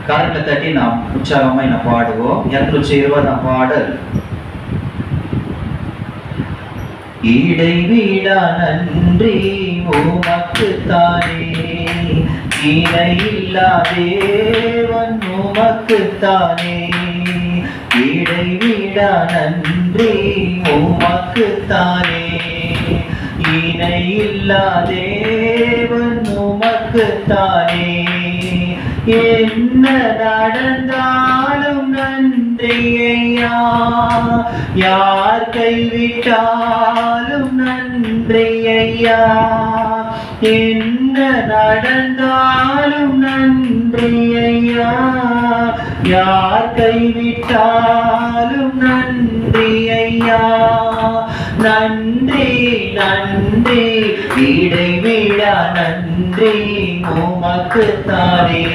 கரங்களை தட்டி நாம் உற்சாகமாய் நாம் பாடுவோம். 220ஆம் பாடல். இடைவிடா நன்றி உமக்குத்தானே, இணையில்லா தேவன் உமக்குத்தானே. இடைவிடா நன்றி உமக்குத்தானே, இணையில்லா தேவன் உமக்குத்தானே. என்ன நடந்தாலும் நன்றி ஐயா, யார் கைவிட்டாலும் நன்றி ஐயா. என்ன நடந்தாலும் நன்றி ஐயா, யார் கைவிட்டாலும் நன்றி ஐயா. நன்றி நன்றி இடைவிடா நன்றி உமக்குத்தானே.